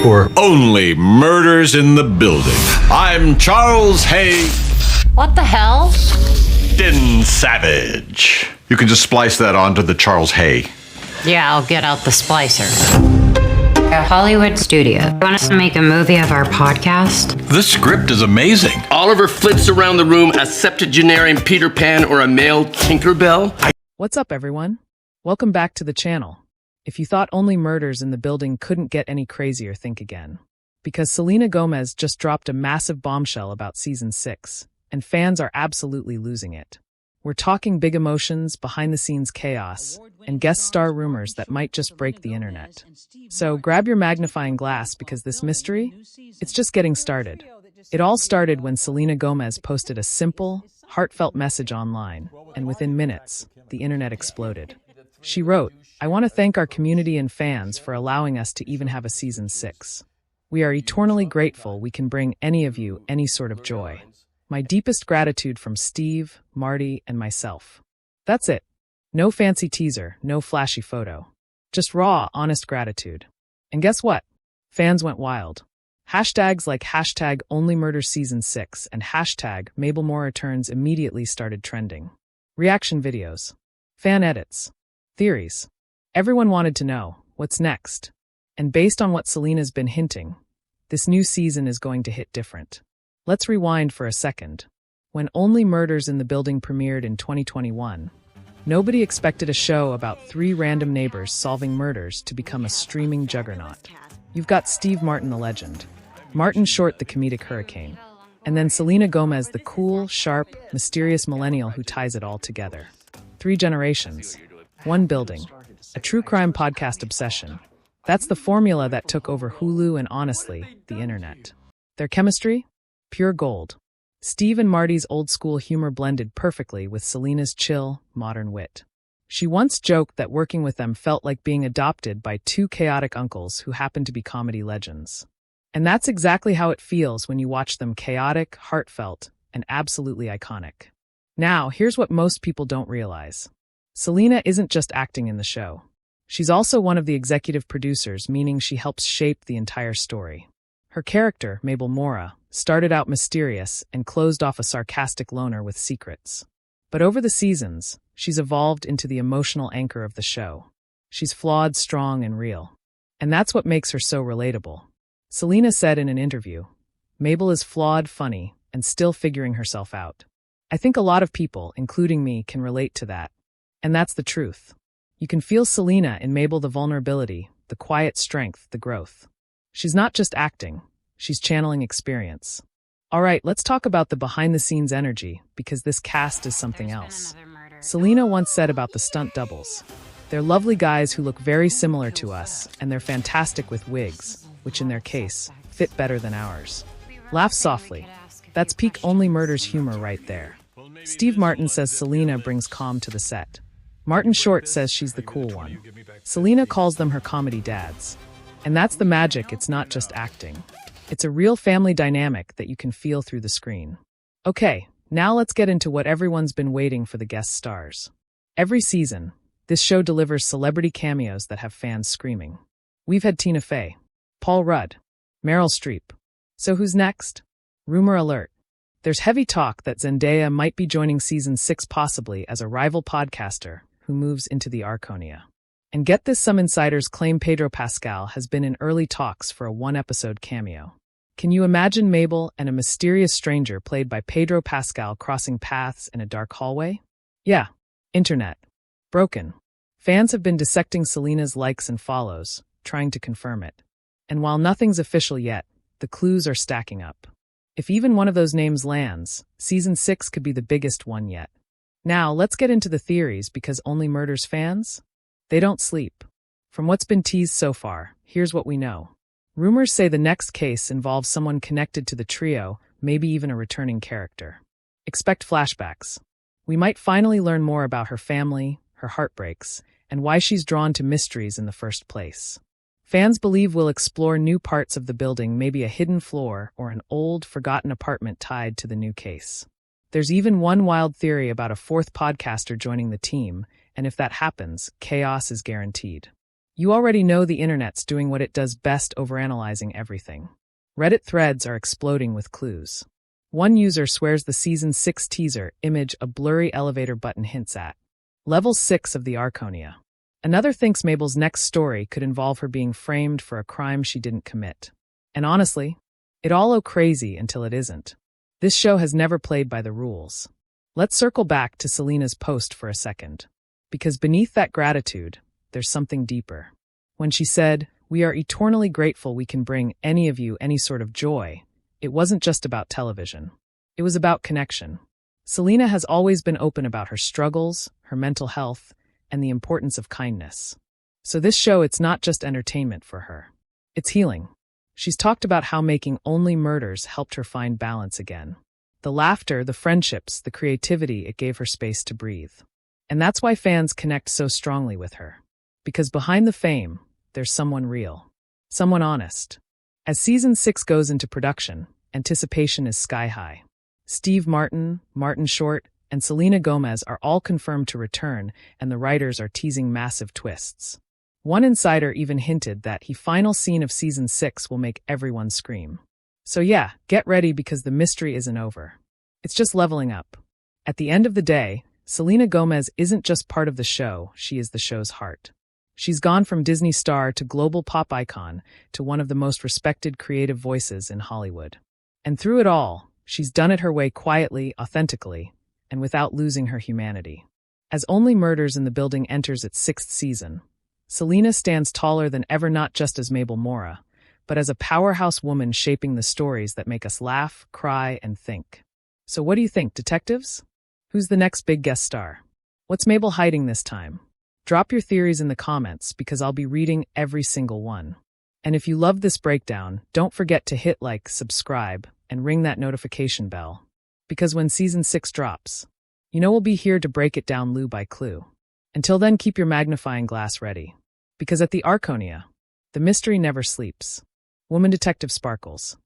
or only murders in the building. I'm Charles Hay. What the hell? Din Savage. You can just splice that onto the Charles Hay. Yeah, I'll get out the splicer. A Hollywood studio. You want us to make a movie of our podcast? This script is amazing. Oliver flips around the room a septuagenarian Peter Pan or a male Tinkerbell. What's up, everyone? Welcome back to the channel. If you thought only murders in the building couldn't get any crazier, think again. Because Selena Gomez just dropped a massive bombshell about Season 6, and fans are absolutely losing it. We're talking big emotions, behind-the-scenes chaos, and guest star rumors that might just break the internet. So grab your magnifying glass because this mystery, it's just getting started. It all started when Selena Gomez posted a simple, heartfelt message online, and within minutes, the internet exploded. She wrote, "I want to thank our community and fans for allowing us to even have a Season 6. We are eternally grateful we can bring any of you any sort of joy. My deepest gratitude from Steve, Marty, and myself." That's it. No fancy teaser, no flashy photo. Just raw, honest gratitude. And guess what? Fans went wild. Hashtags like hashtag #OnlyMurderSeason6 and hashtag MabelMoreReturns immediately started trending. Reaction videos. Fan edits. Theories. Everyone wanted to know, what's next? And based on what Selena's been hinting, this new season is going to hit different. Let's rewind for a second. When Only Murders in the Building premiered in 2021, nobody expected a show about 3 random neighbors solving murders to become a streaming juggernaut. You've got Steve Martin the legend, Martin Short the comedic hurricane, and then Selena Gomez the cool, sharp, mysterious millennial who ties it all together. 3 generations, 1 building, a true crime podcast obsession. That's the formula that took over Hulu and, honestly, the internet. Their chemistry? Pure gold. Steve and Marty's old-school humor blended perfectly with Selena's chill, modern wit. She once joked that working with them felt like being adopted by 2 chaotic uncles who happened to be comedy legends. And that's exactly how it feels when you watch them: chaotic, heartfelt, and absolutely iconic. Now, here's what most people don't realize. Selena isn't just acting in the show. She's also one of the executive producers, meaning she helps shape the entire story. Her character, Mabel Mora, started out mysterious and closed off a sarcastic loner with secrets. But over the seasons, she's evolved into the emotional anchor of the show. She's flawed, strong, and real. And that's what makes her so relatable. Selena said in an interview, "Mabel is flawed, funny, and still figuring herself out. I think a lot of people, including me, can relate to that. And that's the truth. You can feel Selena in Mabel, the vulnerability, the quiet strength, the growth. She's not just acting, she's channeling experience." All right, let's talk about the behind-the-scenes energy, because this cast is something else. Selena once said about the stunt doubles, "They're lovely guys who look very similar to us, and they're fantastic with wigs, which in their case, fit better than ours. Laugh softly." That's peak Only Murders humor right there. Steve Martin says Selena brings calm to the set. Martin Short says she's the cool one. Selena calls them her comedy dads. And that's the magic, it's not just acting. It's a real family dynamic that you can feel through the screen. Okay, now let's get into what everyone's been waiting for: the guest stars. Every season, this show delivers celebrity cameos that have fans screaming. We've had Tina Fey, Paul Rudd, Meryl Streep. So who's next? Rumor alert. There's heavy talk that Zendaya might be joining Season 6 possibly as a rival podcaster who moves into the Arconia. And get this, some insiders claim Pedro Pascal has been in early talks for a 1-episode cameo. Can you imagine Mabel and a mysterious stranger played by Pedro Pascal crossing paths in a dark hallway? Yeah, internet. Broken. Fans have been dissecting Selena's likes and follows, trying to confirm it. And while nothing's official yet, the clues are stacking up. If even one of those names lands, Season 6 could be the biggest one yet. Now, let's get into the theories, because Only Murders fans? They don't sleep. From what's been teased so far, here's what we know. Rumors say the next case involves someone connected to the trio, maybe even a returning character. Expect flashbacks. We might finally learn more about her family, her heartbreaks, and why she's drawn to mysteries in the first place. Fans believe we'll explore new parts of the building, maybe a hidden floor or an old, forgotten apartment tied to the new case. There's even one wild theory about a 4th podcaster joining the team, and if that happens, chaos is guaranteed. You already know the internet's doing what it does best, overanalyzing everything. Reddit threads are exploding with clues. One user swears the Season 6 teaser image a blurry elevator button hints at Level 6 of the Arconia. Another thinks Mabel's next story could involve her being framed for a crime she didn't commit. And honestly, it all look crazy until it isn't. This show has never played by the rules. Let's circle back to Selena's post for a second. Because beneath that gratitude, there's something deeper. When she said, "We are eternally grateful we can bring any of you any sort of joy," it wasn't just about television. It was about connection. Selena has always been open about her struggles, her mental health, and the importance of kindness. So this show, it's not just entertainment for her. It's healing. She's talked about how making Only Murders helped her find balance again. The laughter, the friendships, the creativity, it gave her space to breathe. And that's why fans connect so strongly with her. Because behind the fame, there's someone real. Someone honest. As Season 6 goes into production, anticipation is sky high. Steve Martin, Martin Short, and Selena Gomez are all confirmed to return, and the writers are teasing massive twists. One insider even hinted that the final scene of Season 6 will make everyone scream. So yeah, get ready because the mystery isn't over. It's just leveling up. At the end of the day, Selena Gomez isn't just part of the show, she is the show's heart. She's gone from Disney star to global pop icon to one of the most respected creative voices in Hollywood. And through it all, she's done it her way quietly, authentically, and without losing her humanity. As Only Murders in the Building enters its 6th season, Selena stands taller than ever, not just as Mabel Mora, but as a powerhouse woman shaping the stories that make us laugh, cry, and think. So what do you think, detectives? Who's the next big guest star? What's Mabel hiding this time? Drop your theories in the comments because I'll be reading every single one. And if you loved this breakdown, don't forget to hit like, subscribe, and ring that notification bell. Because when Season 6 drops, you know we'll be here to break it down clue by clue. Until then, keep your magnifying glass ready. Because at the Arconia, the mystery never sleeps. Woman Detective sparkles.